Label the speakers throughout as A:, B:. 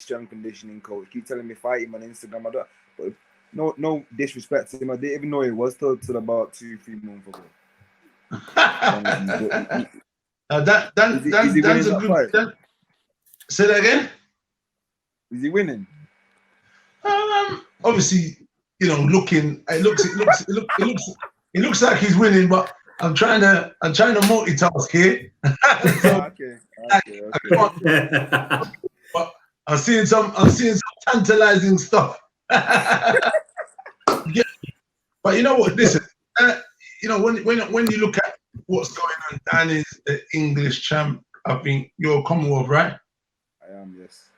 A: strength conditioning coach. Keep telling me fight him on Instagram. I don't, but no disrespect to him. I didn't even know he was till about 2-3 months ago.
B: That's a good fight. Say that again.
A: Is he winning?
B: Obviously, looking. It looks like he's winning, but I'm trying to multitask here.
A: Okay.
B: But I'm seeing some tantalizing stuff. Yeah. But you know what? Listen, when you look at what's going on, Dan is the English champ. I think you're a Commonwealth, right?
A: I am, yes.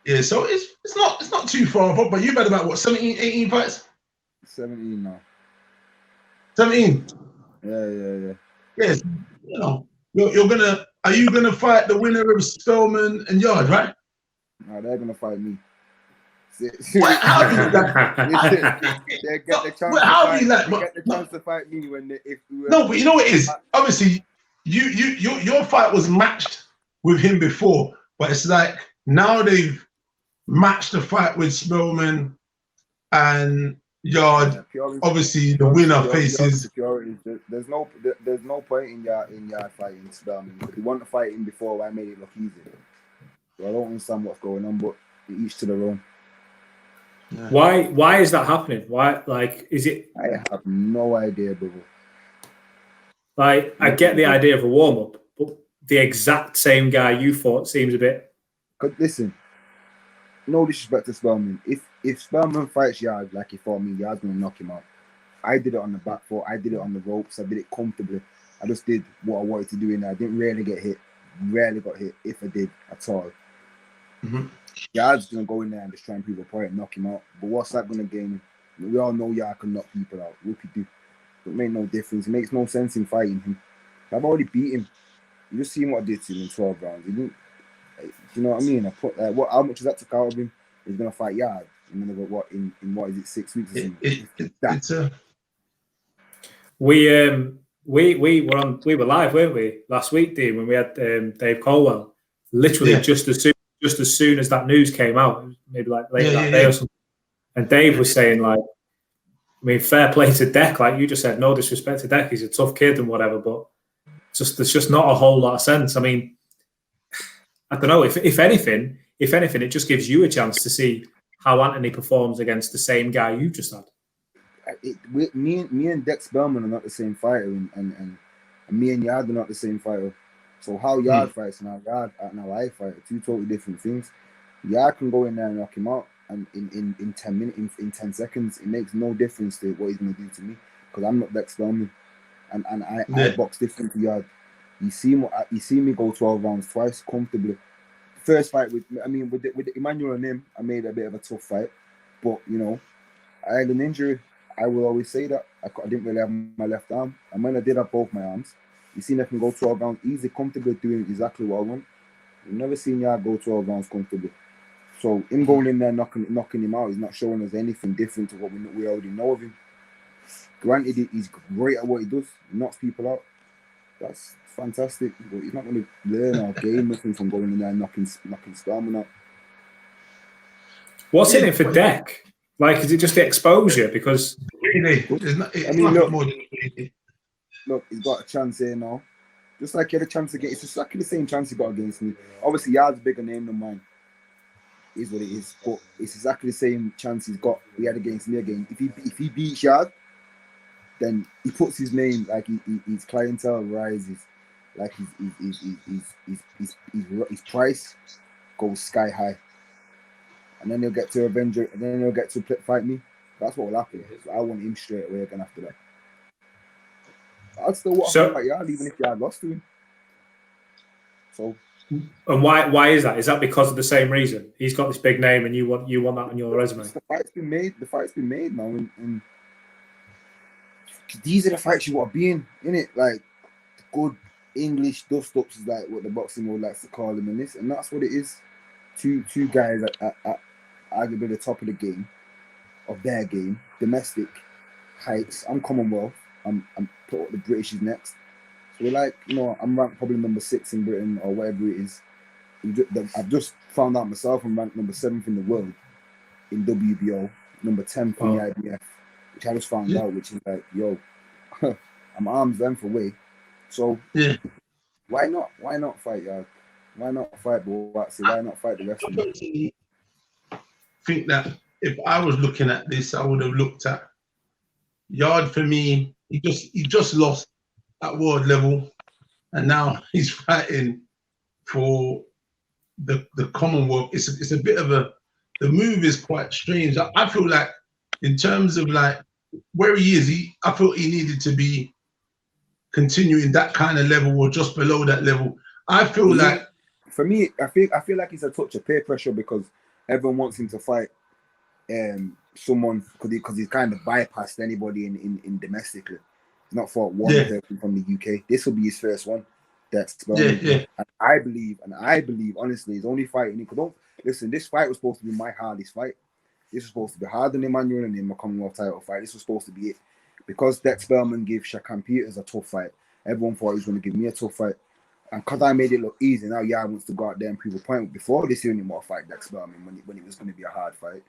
B: Yeah, so it's not too far off, but you've had about what, 17, 18 fights?
A: 17 now.
B: 17?
A: Yeah.
B: Yes, are you gonna fight the winner of Spelman and Yarde, right?
A: No, they're gonna fight me.
B: How do you
A: they get the chance to fight me when
B: No, but you know what it is? Obviously, your fight was matched with him before, but it's like now they've matched the fight with Spelman and Yarde. Obviously, the winner faces.
A: There's no point in Yarde fighting Spelman. If you want to fight him before, I made it look easy. So I don't understand what's going on, but each to their own.
C: Yeah. Why is that happening? Why, is it?
A: I have no idea, brother.
C: I get the idea of a warm up, but the exact same guy you fought seems a bit.
A: Listen, no disrespect to Spelman. If Spelman fights Yarde like he fought me, Yarde's gonna knock him out. I did it on the back foot. I did it on the ropes. I did it comfortably. I just did what I wanted to do in there. I didn't really get hit. Rarely got hit, if I did at all.
B: Mm-hmm.
A: Yarde's gonna go in there and just try and prove a point and knock him out. But what's that gonna gain him? We all know Yarde can knock people out. Whoopie-doo. It made no difference. It makes no sense in fighting him. I've already beat him. You just seen what I did to him in 12 rounds. He didn't. You know what I mean? I put how much is that took out of him? He's gonna fight Yarde in another in what is it, 6 weeks or something?
C: We were live, weren't we, last week, Dean, when we had Dave Colwell. Literally just as soon as that news came out, maybe later that day or something. And Dave was saying fair play to Dec, like you just said, no disrespect to Dec, he's a tough kid and whatever, but there's just not a whole lot of sense. I mean, I don't know, if anything, it just gives you a chance to see how Anthony performs against the same guy you just had.
A: Me and Dec Spelman are not the same fighter, and me and Yarde are not the same fighter. So how Yarde fights and how I fight are two totally different things. Yarde can go in there and knock him out, and in 10 minutes, in 10 seconds, it makes no difference to what he's going to do to me, because I'm not Dec Spelman, and I box different to Yarde. You see me go 12 rounds twice comfortably. First fight with Emmanuel and him, I made a bit of a tough fight, but I had an injury. I will always say that I didn't really have my left arm, and when I did have both my arms, you seen I can go 12 rounds easy, comfortably, doing exactly what I want. You've never seen Yarde go 12 rounds comfortably. So him going in there knocking him out is not showing us anything different to what we already know of him. Granted, he's great at what he does. He knocks people out. That's fantastic. But he's not going to learn or gain nothing from going in there and knocking Spelman out.
C: What's in it for Dec? Is it just the exposure? Because
B: really,
A: look, he's got a chance here now. Just like he had a chance against, it's exactly the same chance he got against me. Obviously, Yarde's a bigger name than mine. Is what it is, but it's exactly the same chance he had against me again. If he beats Yarde, then he puts his name, his clientele rises, his price goes sky high, and then he'll get to Avenger, and then he'll get to fight me. That's what will happen. So I want him straight away again after that. I'd still want to fight Yarde even if Yarde lost to him. So.
C: And why is that? Is that because of the same reason? He's got this big name, and you want that on your resume.
A: The fight's been made. The fight's been made now, and these are the fights you want to be in, innit? Like good English dust-ups is like what the boxing world likes to call them, and that's what it is. Two guys at arguably the top of the game, of their game, domestic heights. I'm Commonwealth. I'm put up the British is next. So we're I'm ranked probably number 6 in Britain or whatever it is. I've just found out myself I'm ranked number 7th in the world in WBO, number 10th in the IBF, which I just found out, which is like, yo, I'm arm's length away. So why not fight, Yarde? Why not fight Whyte? Why not fight the rest of them?
B: I think that if I was looking at this, I would have looked at Yarde. For me, he just lost at world level, and now he's fighting for the Commonwealth. It's a bit of the move is quite strange. I feel like in terms of like where he is, I felt he needed to be continuing that kind of level or just below that level. I feel like,
A: for me, I feel like it's a touch of peer pressure because everyone wants him to fight someone because he's kind of bypassed anybody in domestically. He's not fought one person from the UK. This will be his first one. Dec Spelman. And I believe honestly, he's only fighting. Listen, this fight was supposed to be my hardest fight. This was supposed to be harder than Emmanuel and in my Commonwealth title fight. This was supposed to be it. Because Dec Spelman gave Shakan Peters a tough fight, everyone thought he was going to give me a tough fight. And because I made it look easy, now Yarde wants to go out there and prove a point. Before this, he didn't want to fight Dec Spelman when it was going to be a hard fight.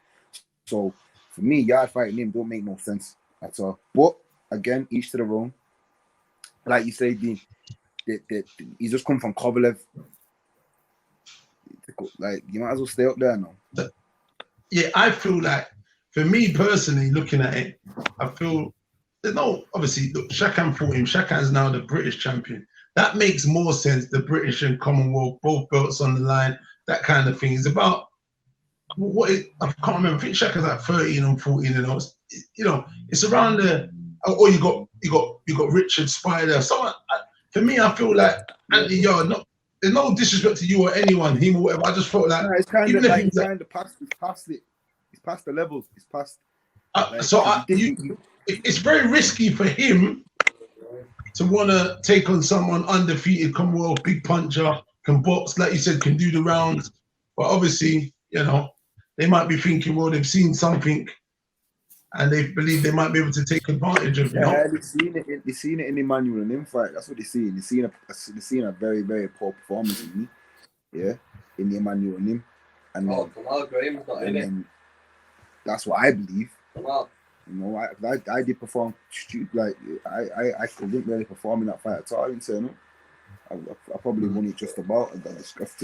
A: So for me, Yarde fighting him don't make no sense at all. But again, each to their own. Like you say, Dean, he's just come from Kovalev. Like, you might as well stay up there now.
B: Yeah, I feel like, for me personally, looking at it, I feel there's no, obviously, look, Shakan fought him. Shakan's now the British champion. That makes more sense. The British and Commonwealth, both belts on the line, that kind of thing. It's about I can't remember. I think Shakan's like 13 and 14 and it's around the. Oh, you got Richard Spider. Someone, for me, I feel like Anthony Yarde. There's no disrespect to you or anyone, him or whatever. I just felt like
A: it's kind of like past it. It's past the levels. It's past.
B: It's very risky for him to want to take on someone undefeated, Commonwealth, big puncher, can box, like you said, can do the rounds. But obviously, they might be thinking, well, they've seen something and they believe they might be able to take advantage of it.
A: Yeah, they've seen it in Emmanuel and him fight. That's what they've seen. They've seen a very, very poor performance in me. Yeah, in the Emmanuel and him. And
D: Graham's not in it.
A: That's what I believe.
D: Wow.
A: I did perform like I couldn't really perform in that fight at all. I didn't say no. I probably won it just about.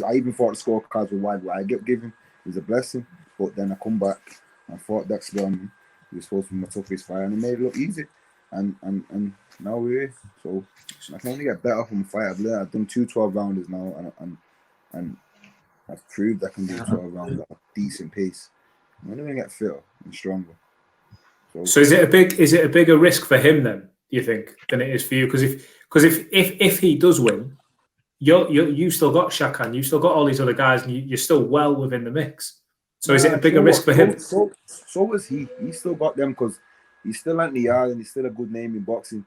A: I even thought the scorecards were wide. What I get given was a blessing, but then I come back and fought Dec Spelman. He was supposed to be my toughest fight, and he made it look easy. And now we're here. So I can only get better from the fight. I've done 2 12-rounders now, and I've proved I can do 12 rounds at a decent pace. I'm only gonna get fitter and stronger.
C: So is it a bigger risk for him then, do you think, than it is for you? Because if he does win, you still got Shakan, you still got all these other guys, and you're still well within the mix. So is it a bigger risk for him?
A: So was he. He still got them because he's still Anthony Yarde and he's still a good name in boxing.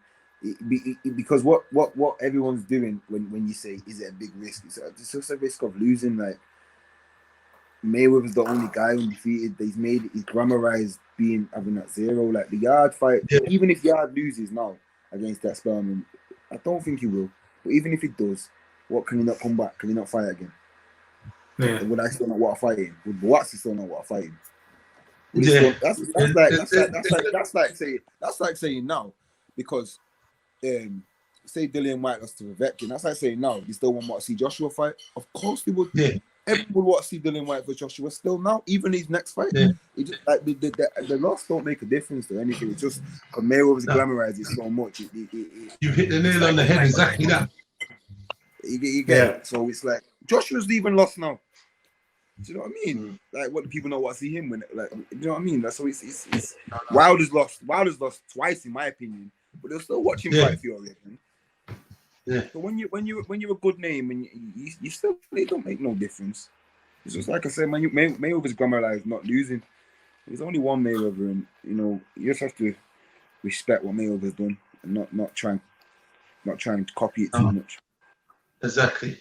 A: Because what everyone's doing when you say is it a big risk? It's just a risk of losing. Like Mayweather's the only guy undefeated. He's glamorized having that 0. Like the Yarde fight, even if Yarde loses now against Dec Spelman, I don't think he will. But even if he does, what can he not come back? Can he not fight again?
C: Yeah.
A: Would I still not want to fight him? Would Whyte still not want to fight him? That's like saying now, because say Dillian Whyte lost to Povetkin. That's like saying now you still want to see Joshua fight. Of course they would.
B: Yeah.
A: Everyone would want to see Dillian Whyte for Joshua still now, even his next fight.
B: Yeah.
A: It just, like the loss don't make a difference to anything. It's just because Mayweather's glamorized it so much.
B: You hit the nail on the head. Exactly that.
A: You get it. So it's like Joshua's even lost now. Do you know what I mean? Like, what do people know what see him when? Like, do you know what I mean? That's so it's Wilder's lost. Wilder's lost twice, in my opinion, but they'll still watch him fight Fury.
B: Yeah.
A: So when you're a good name and you still, it don't make no difference. It's just like I said, Mayweather's glamorized not losing. There's only one Mayweather, and you just have to respect what Mayweather's done and not try and copy it too much.
B: Exactly.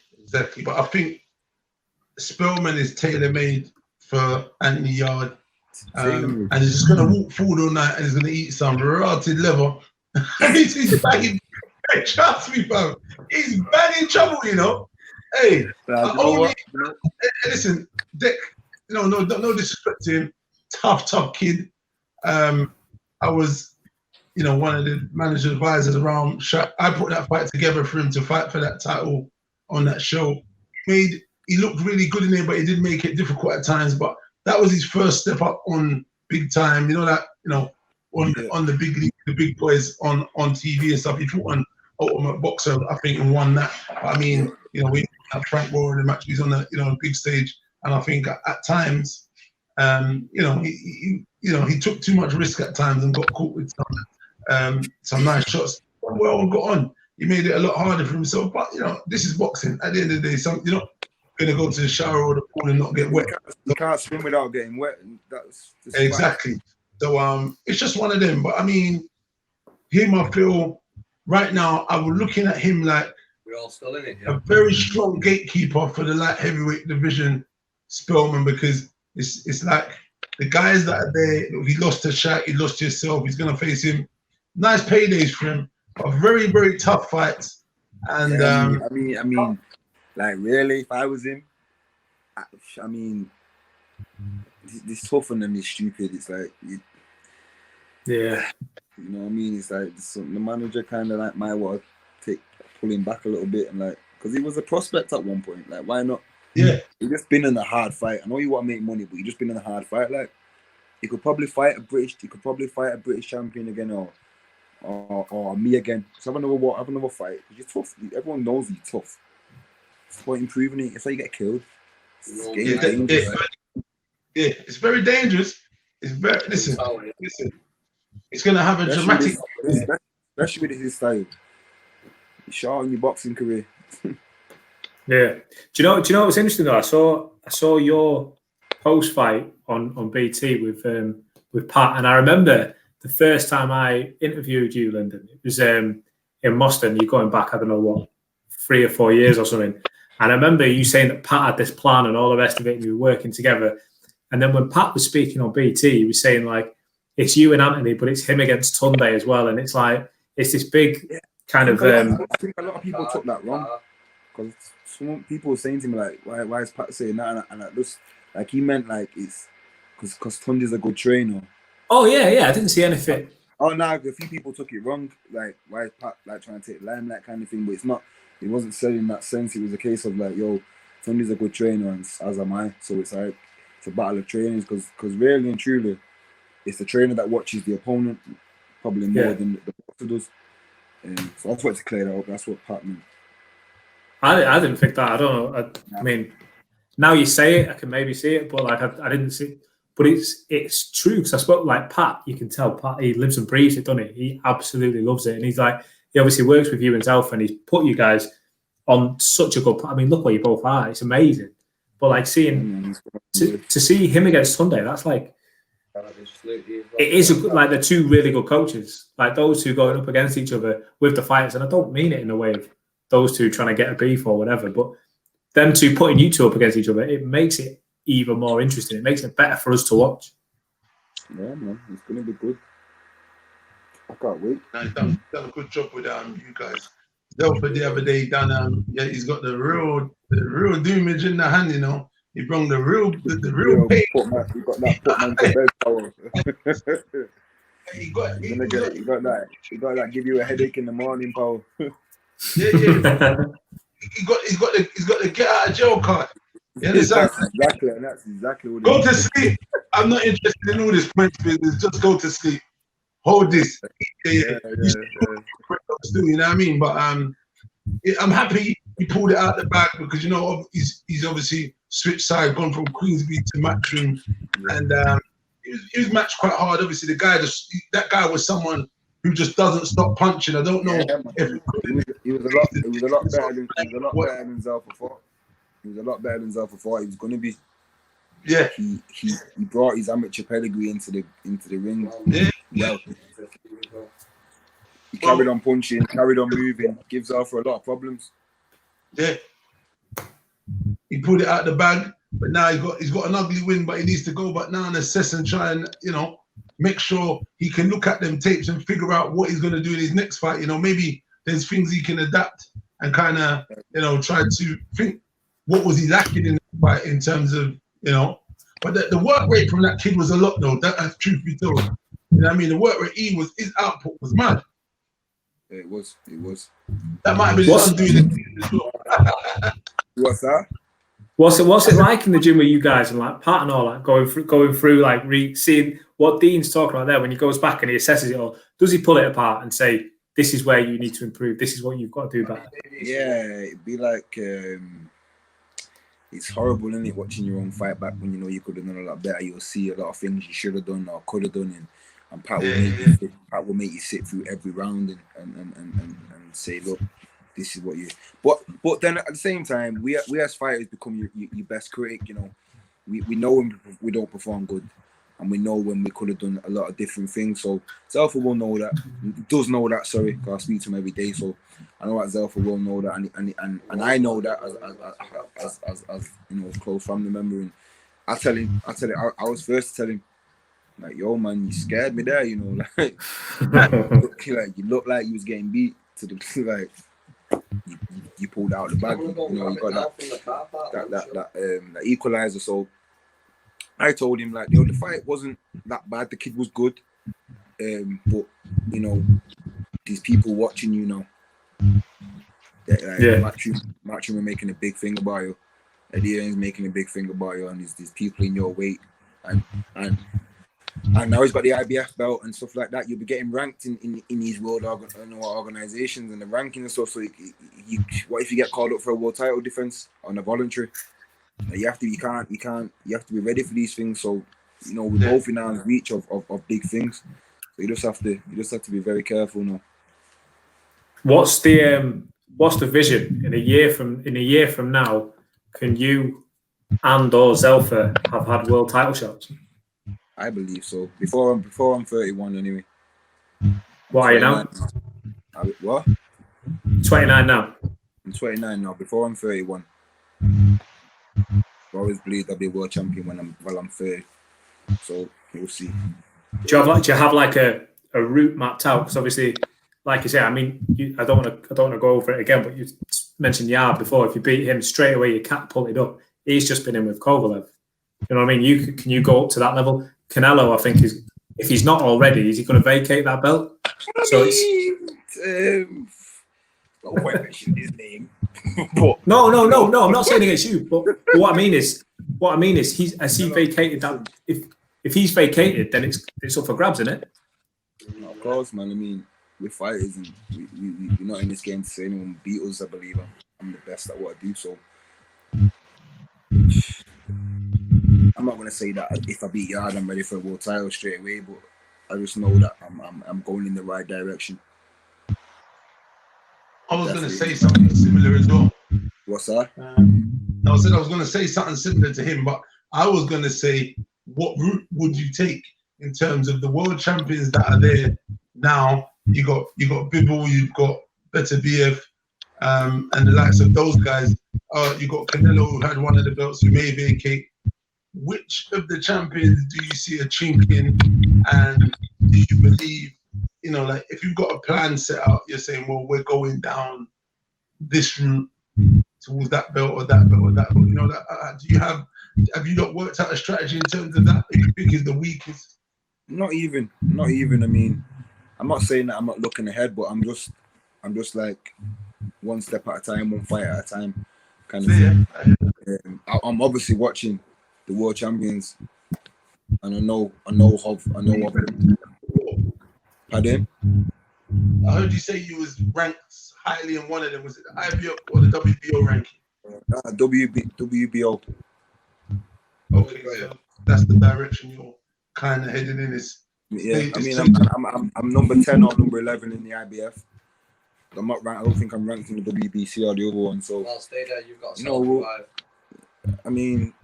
B: But I think Spelman is tailor-made for Anthony Yarde, and he's just gonna walk forward all night and he's gonna eat some rotted liver. he's banging. Trust me, bro. He's banging trouble, Hey,
A: Like, you know what?
B: Listen, Dec, no disrespect to him. Tough kid. I was, one of the manager advisors around. I put that fight together for him to fight for that title on that show. He looked really good in there, but he did make it difficult at times. But that was his first step up on big time. On the big league, the big boys on TV and stuff. He fought on Ultimate Boxer, I think, and won that. But I mean, we had Frank Warren in the match. He's on the big stage, and I think at times, he took too much risk at times and got caught with some nice shots. Well, got on. He made it a lot harder for himself. But this is boxing. At the end of the day, you're not gonna go to the shower or the pool and not get wet.
A: You can't swim without getting wet. That's
B: exactly. So it's just one of them. But I mean, him, I feel right now, I was looking at him like
D: we're all still in it.
B: A very strong gatekeeper for the light heavyweight division, Spelman, because it's like the guys that are there. He lost to Shaq, he lost to yourself. He's gonna face him. Nice paydays for him, but very, very tough fights. And
A: I mean, like really, if I was him, I mean, this tougher than this stupid. It's like,
C: yeah,
A: you know what I mean. It's like the manager kind of like might want to pull him back a little bit and like, because he was a prospect at one point. Like, why not?
B: Yeah,
A: he just been in a hard fight. I know you want to make money, but you just been in a hard fight. Like, he could probably fight a British champion again, or me again. So have another fight. You're tough. Everyone knows you're tough. It's about improving it. It's how you get killed.
B: It's very dangerous. It's very listen. It's gonna have a dramatic,
A: especially with his style. You're short on your boxing career.
C: Yeah. Do you know what's interesting though? I saw your post fight on BT with Pat, and I remember the first time I interviewed you, Lyndon. It was in Boston. You're going back, I don't know what, 3 or 4 years or something. And I remember you saying that Pat had this plan and all the rest of it, and you were working together. And then when Pat was speaking on BT, he was saying like, it's you and Anthony, but it's him against Tunde as well. And it's like, it's this big kind of.
A: I think a lot of people took that wrong, because some people were saying to me like, why is Pat saying that? And it looks like he meant like it's because Tunde's a good trainer.
C: Oh yeah, I didn't see anything.
A: Oh no, a few people took it wrong. Like, why is Pat like trying to take limelight kind of thing? But it's not. It wasn't said in that sense. It was a case of like, yo, Tunde's a good trainer, and as am I. So it's like it's a battle of trainers, because really and truly, it's the trainer that watches the opponent probably more than the boxer does. So that's what to clear that up. That's what Pat meant.
C: I didn't think that. I don't know. I mean, now you say it, I can maybe see it, but like I didn't see it. But it's true, because I spoke like Pat. You can tell Pat, he lives and breathes it, doesn't he? He absolutely loves it, and he's like, he obviously works with you himself, and he's put you guys on such a good. I mean, look where you both are. It's amazing. But like seeing to see him against Tunde, that's like it is a good, like they're two really good coaches. Like those two going up against each other with the fighters, and I don't mean it in a way of those two trying to get a beef or whatever, but them two putting you two up against each other, it makes it even more interesting. It makes it better for us to watch.
A: Yeah, man, it's gonna be good. I can't wait.
B: He's done a good job with you guys. Zelford the other day done he's got the real doomage in the hand, you know. He brought the real pain.
A: He got that put to bed power.
B: He got
A: that give you a headache in the morning power.
B: Yeah. He's got the get out of jail card. Yeah,
A: exactly, and that's exactly what.
B: Go to sleep. I'm not interested in all this points business. Just go to sleep. Hold this. Yeah. You know what I mean? But I'm happy he pulled it out the bag, because he's obviously switched side, gone from Queensby to Matchroom, and he was matched quite hard. Obviously, that guy was someone who just doesn't stop punching. I don't know if
A: he was a lot better than Zelfa fought. He was a lot better than Zelfa fought. He was going to be.
B: Yeah.
A: He brought his amateur pedigree into the ring.
B: Yeah.
A: Well, he carried on punching, carried on moving, gives Arthur a lot of problems.
B: Yeah. He pulled it out the bag, but now he's got an ugly win, but he needs to go back now and assess and try and, make sure he can look at them tapes and figure out what he's going to do in his next fight. Maybe there's things he can adapt and kind of, you know, try to think what was he lacking in the fight in terms of, you know. But the work rate from that kid was a lot, though. That's truth be told. You know what I mean? The work rate his output was mad.
A: It was.
B: That might have been his undoing as well.
A: What's that?
C: What's it like in the gym with you guys and like Pat and all, like going through like seeing what Dean's talking about there when he goes back and he assesses it all? Does he pull it apart and say, this is where you need to improve, this is what you've got to do better?
A: Yeah, it'd be like it's horrible, isn't it, watching your own fight back when you know you could have done a lot better. You'll see a lot of things you should have done or could have done, and Pat will make you sit through every round and say, look, this is what you. But then at the same time, we as fighters become your best critic. You know, we know when we don't perform good, and we know when we could have done a lot of different things. So Zelfa will know that. Does know that. Sorry, because I speak to him every day. So I know that Zelfa will know that, and I know that as you know, close family member. And I tell him, I was first to tell him, like, yo man, you scared me there. You know, like you look like you was getting beat to the like. You pulled out the bag, you know, you got that equalizer. So I told him, like, yo, the fight wasn't that bad. The kid was good, but you know, these people watching you now. Matchroom are making a big thing about you. Adrian's making a big thing about you, and these people in your weight, and now he's got the IBF belt and stuff like that. You'll be getting ranked in these world organizations and the rankings and stuff. So what if you get called up for a world title defense on a voluntary? You have to be ready for these things. So, you know, we're both in arm's reach of big things. So you just have to be very careful now. What's
C: the vision in a year from now? Can you and or Zelfa have had world title shots?
A: I believe so. Before I'm 31 anyway.
C: What are you now?
A: What?
C: 29 now. I'm
A: 29 now. Before I'm 31. I always believed I'll be world champion while I'm 30. So we'll see.
C: Do you have like a route mapped out? Because obviously, like you say, I mean, I don't want to go over it again, but you mentioned Yarde before. If you beat him straight away, you can't pull it up. He's just been in with Kovalev. You know what I mean? Can you go up to that level? Canelo, I think, if he's not already, is he going to vacate that belt? So
A: not quite mention his name.
C: No. I'm not saying against you, but what I mean is, has he vacated that? If he's vacated, then it's up for grabs, isn't it?
A: Of course, man. I mean, we're fighters, and we're not in this game to say anyone beat us. I believe I'm the best at what I do. So I'm not gonna say that if I beat Yarde, I'm ready for a world title straight away, but I just know that I'm going in the right direction.
B: I was gonna say something similar as well.
A: What's that?
B: I was gonna say something similar to him, but I was gonna say, what route would you take in terms of the world champions that are there now? You got Bibble, you've got Beterbiev, and the likes of those guys. You got Canelo, who had one of the belts, who may vacate. Which of the champions do you see a chink in, and do you believe, you know, like if you've got a plan set out, you're saying, well, we're going down this route towards that belt or that belt or that belt, you know, have you not worked out a strategy in terms of that you think is the weakest?
A: Not even. I mean, I'm not saying that I'm not looking ahead, but I'm just like one step at a time, one fight at a time kind of thing. I'm obviously watching the world champions, and I know of them. Pardon?
B: I heard you say you was ranked highly in one of them. Was it the IBO or the WBO ranking?
A: WBO.
B: Okay, so that's the direction you're kind of headed in.
A: I mean, I'm number 10 or number 11 in the IBF. I'm not ranked. I don't think I'm ranked in the WBC or the other one. So
D: I'll stay there. You've got
A: I mean,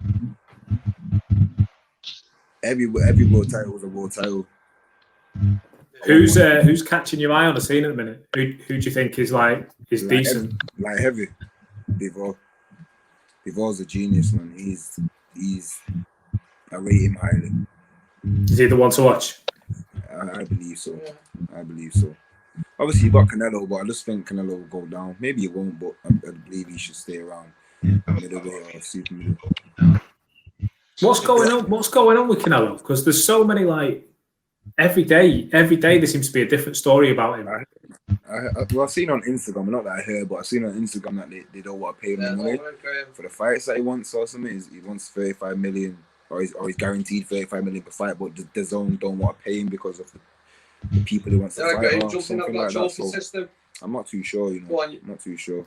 A: every world title was a world title.
C: Who's catching your eye on the scene at the minute? Who do you think is decent?
A: Like heavy. Bivol's a genius, man. I rate him highly.
C: Is he the one to watch?
A: I believe so. I believe so. Obviously, you got Canelo, but I just think Canelo will go down. Maybe it won't, but I believe he should stay around middleweight or super middle.
C: What's going on? What's going on with Canelo? Because there's so many like every day there seems to be a different story about him.
A: I've seen on Instagram, not that I heard, but I've seen on Instagram that they don't want to pay him money for the fights that he wants or something. He wants 35 million, or he's guaranteed 35 million per fight, but the zone don't want to pay him because of the people he wants to fight or something like that. So I'm not too sure, you know. I'm not too sure.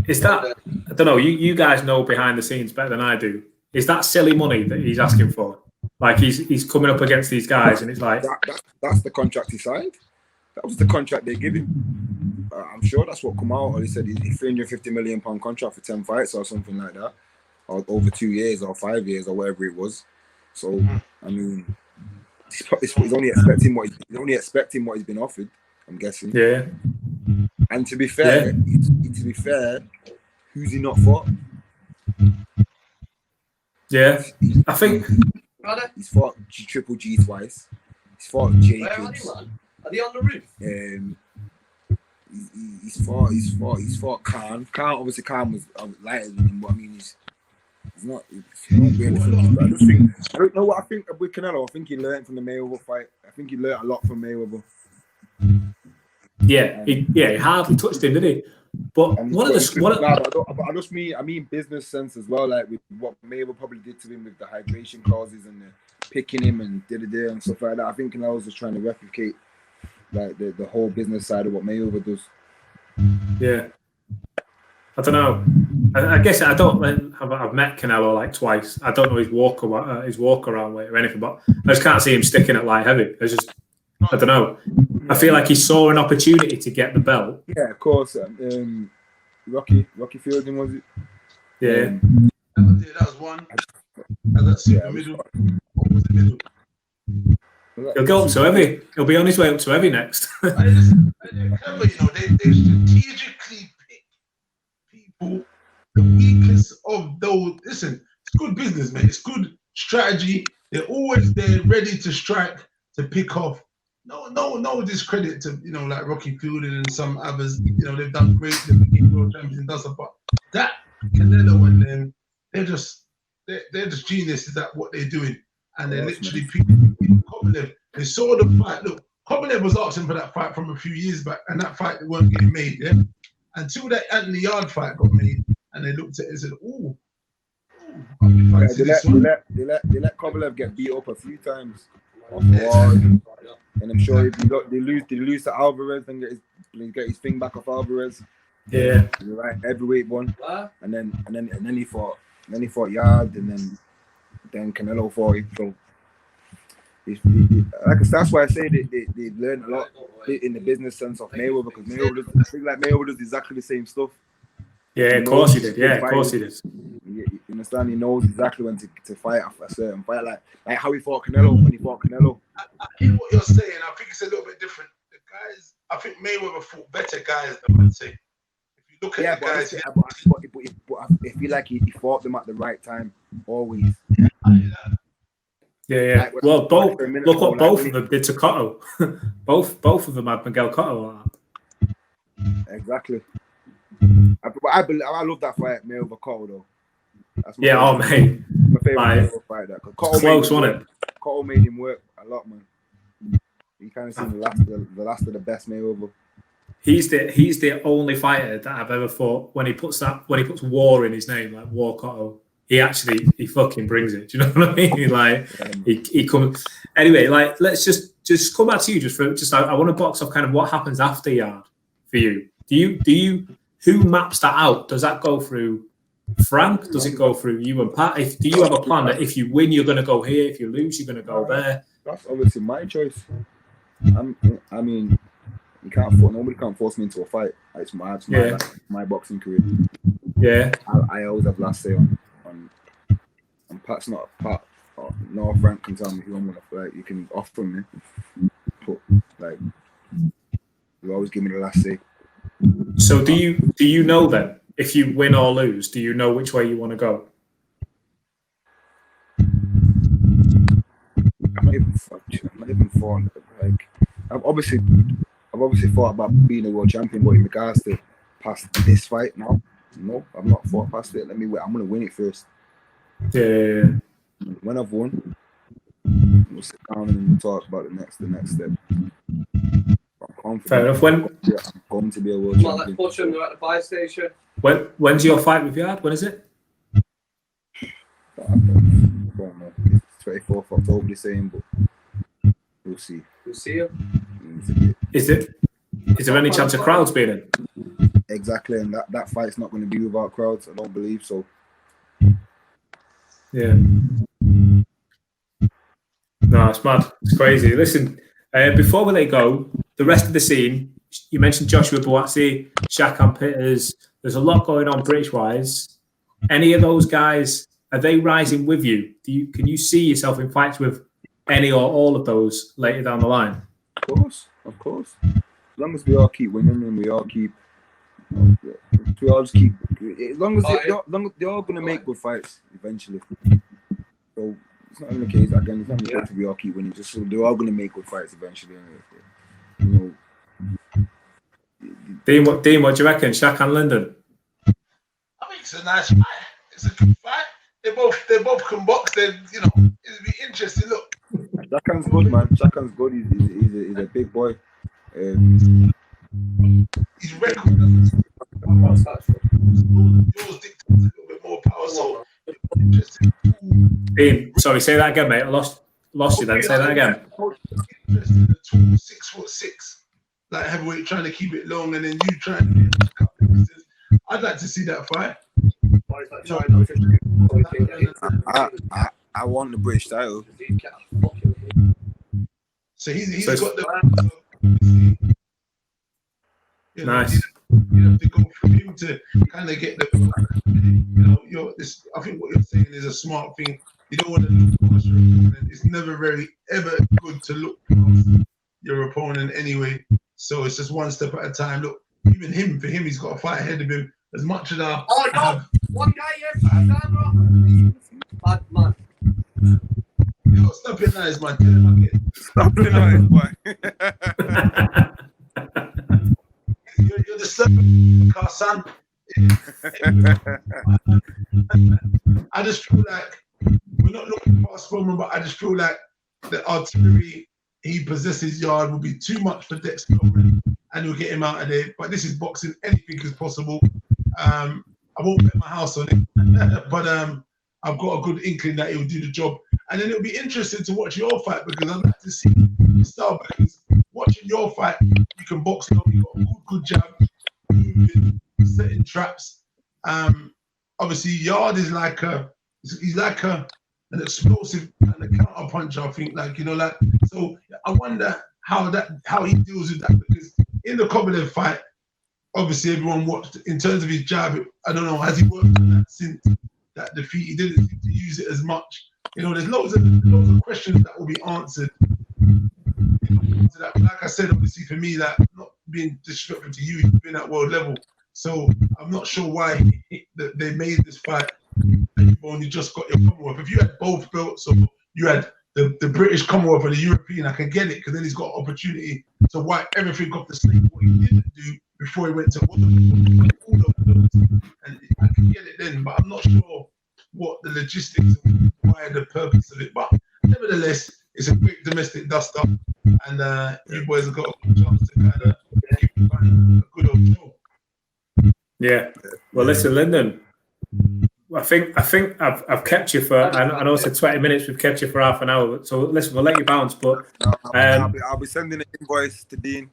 C: Is that, I don't know, you guys know behind the scenes better than I do. Is that silly money that he's asking for? Like he's coming up against these guys and it's like...
A: That's the contract he signed. That was the contract they give him. I'm sure that's what come out. Or he said he's £350 million contract for 10 fights or something like that. Or over 2 years or 5 years or whatever it was. So, I mean, he's only expecting what he's been offered, I'm guessing.
C: Yeah.
A: And to be fair, who's he not fought?
C: Yeah, I think
A: he's fought Triple G twice. He's fought Jacobs.
D: Are they on the roof?
A: He's fought Khan. Khan was lighter than him, but I mean he's not really. I don't know what I think with Canelo. I think he learned from the Mayweather fight. I think he learned a lot from Mayweather.
C: Yeah, he hardly touched him, did he? But I mean business sense as well, like with what Mayweather probably did to him with the hydration clauses and the picking him and and stuff like that. I think Canelo was just trying to replicate like the whole business side of what Mayweather does. Yeah, I don't know. I guess I don't. I've met Canelo like twice. I don't know his walk around weight or anything, but I just can't see him sticking at light heavy. I don't know. I feel like he saw an opportunity to get the belt.
A: Yeah, of course. Rocky Fielding, was it?
C: Yeah.
B: That was one. And that's the middle. What was the middle?
C: He'll go up to heavy. He'll be on his way up to heavy next.
B: Remember, they strategically pick people, the weakest of those. Listen, it's good business, man. It's good strategy. They're always there, ready to strike, to pick off. No discredit to like Rocky Fielding and some others. They've done great. They've been world champions and stuff. But that Canelo and them, they're just geniuses at what they're doing, and they're literally picking Kovalev. They saw the fight. Look, Kovalev was asking for that fight from a few years back, and that fight weren't getting made. Yeah, until that Anthony Yarde fight got made, and they looked at it and said, "Ooh."
A: They let Kovalev get beat up a few times. And I'm sure if they lose to Alvarez and get his thing back off Alvarez.
C: Yeah,
A: right, heavyweight one. And then he fought Yarde, and then Canelo fought him. So that's why I say they learned a lot in the business sense of Mayweather, because Mayweather does exactly the same stuff.
C: Yeah, of course he did. Yeah, of course he did.
A: You understand? He knows exactly when to fight after a certain fight, like how he fought Canelo when he fought Canelo.
B: I hear what you're saying. I think it's a little bit different. The guys, I think Mayweather fought better guys, I would say. If you look at the guys,
A: but I feel like he fought them at the right time, always.
C: Yeah. Well, both look what both of them did to Cotto. both of them had Miguel Cotto.
A: Exactly. I love that fight, Mayweather Cotto though.
C: Yeah, mate.
A: My favorite fight. That
C: close, wasn't it?
A: Cotto made him work a lot, man. You kind of seen the last of the best Mayweather.
C: He's the only fighter that I've ever fought when he puts war in his name, like War Cotto. He fucking brings it. Do you know what I mean? Like he comes. Anyway, like let's just come back to you. I want to box off kind of what happens after Yarde for you. Do you who maps that out? Does that go through Frank? Does it go through you and Pat? Do you have a plan that if you win, you're going to go here? If you lose, you're going to go there?
A: That's obviously my choice. I mean, nobody can't force me into a fight. It's my boxing career.
C: Yeah.
A: I always have last say on Pat's not a Pat. No, Frank can tell me who I'm going to fight. You can offer me, but like you always give me the last say.
C: So do you know then, if you win or lose, do you know which way you want to go? I'm not even thought, like I've
A: I've obviously thought about being a world champion, but in regards to past this fight now, no, I've not thought past it. Let me wait. I'm gonna win it first.
C: Yeah.
A: When I've won, we'll sit down and talk about the next step. I'm confident.
C: Fair enough.
A: I'm going to be a world champion.
D: Let's push them at the buy station.
C: When's your fight with Yarde? When is it?
A: I don't know. It's 24th October, they're saying, but we'll see.
D: We'll see you.
C: Is there any chance of crowds being in?
A: Exactly, and that fight's not going to be without crowds. I don't believe so.
C: Yeah. No, it's mad. It's crazy. Listen, before we let go, the rest of the scene, you mentioned Joshua Buatsi, Shaq Peters. There's a lot going on British-wise. Any of those guys, are they rising with you? Can you see yourself in fights with any or all of those later down the line?
A: Of course. As long as we all keep winning and we all keep, as long as they're all going to make good fights eventually. So it's not even the case again. It's not the case we all keep winning. Just so they're all going to make good fights eventually. You know.
C: Dean, what do you reckon? Shaq and Lyndon?
B: I think it's a nice fight. It's a good fight. They both can box. It'll be interesting. Look,
A: Shakan's good, man. Shakan's good. He's a big boy.
B: his record doesn't. Yours dictates a little bit more power. So interesting.
C: Dean, sorry, say that again, mate. I lost you then. Say that again.
B: Interesting. The 6'6", like heavyweight, trying to keep it long, and then you trying to cut the distance. I'd like to see that fight.
A: I want the British title.
B: So he's got the.
C: Nice.
B: You have to go through him to kind of get the. I think what you're saying is a smart thing. You don't want to look past your opponent. It's never ever good to look past your opponent anyway. So it's just one step at a time. Look, even for him, he's got a fight ahead of him. As much as
D: one guy here, bad man.
B: Yo, stop being nice, man. Tell him again.
A: Stop being nice, boy.
B: You're the servant, Carson. I just feel like we're not looking past Spelman, but I just feel like the artillery he possesses Yarde will be too much for Dec Spelman, and he'll get him out of there. But this is boxing; anything is possible. I won't bet my house on it, but I've got a good inkling that he'll do the job. And then it'll be interesting to watch your fight because I'd like to see the style. Because watching your fight, you can box long, you got a good jab, moving, setting traps. Obviously, Yarde is he's like an explosive kind of counter puncher. I think, so. I wonder how he deals with that because in the Kovalev fight, obviously everyone watched in terms of his jab. I don't know, has he worked on that since that defeat? He didn't seem to use it as much. There's loads of questions that will be answered. Like I said, obviously for me, that not being disrespectful to you, you've been at world level. So I'm not sure why they made this fight and you've only just got your Commonwealth. If you had both belts, or you had the British Commonwealth and the European, I can get it because then he's got opportunity to wipe everything off the slate. What he didn't do before he went to all of those, and I can get it then, but I'm not sure what the logistics and why the purpose of it. But nevertheless, it's a quick domestic dust up, and you boys have got a good chance to kind of keep a good old show.
C: Yeah. Well, listen, Lyndon. I think I've kept you for. I know it's 20 minutes. We've kept you for half an hour. So listen, we'll let you bounce. But
A: I'll be sending an invoice to Dean.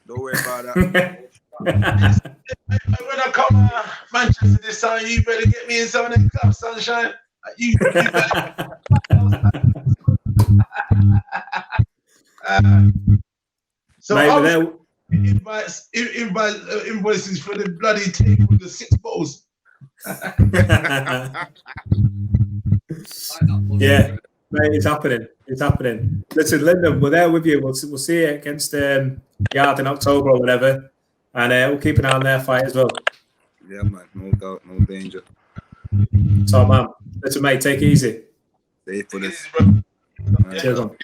A: Don't worry about that.
B: When I come Manchester this time, you better get me in some of them clubs, sunshine. You better. So
C: mate,
B: invoices for the bloody table with the 6 bottles.
C: Yeah, mate, it's happening. It's happening. Listen, Lyndon, we're there with you. We'll see you against Yarde in October or whatever, and we'll keep an eye on their fight as well.
A: Yeah, man, no doubt, no danger.
C: So, man, listen, mate, take it easy.
A: Stay for this.
C: Cheers, man.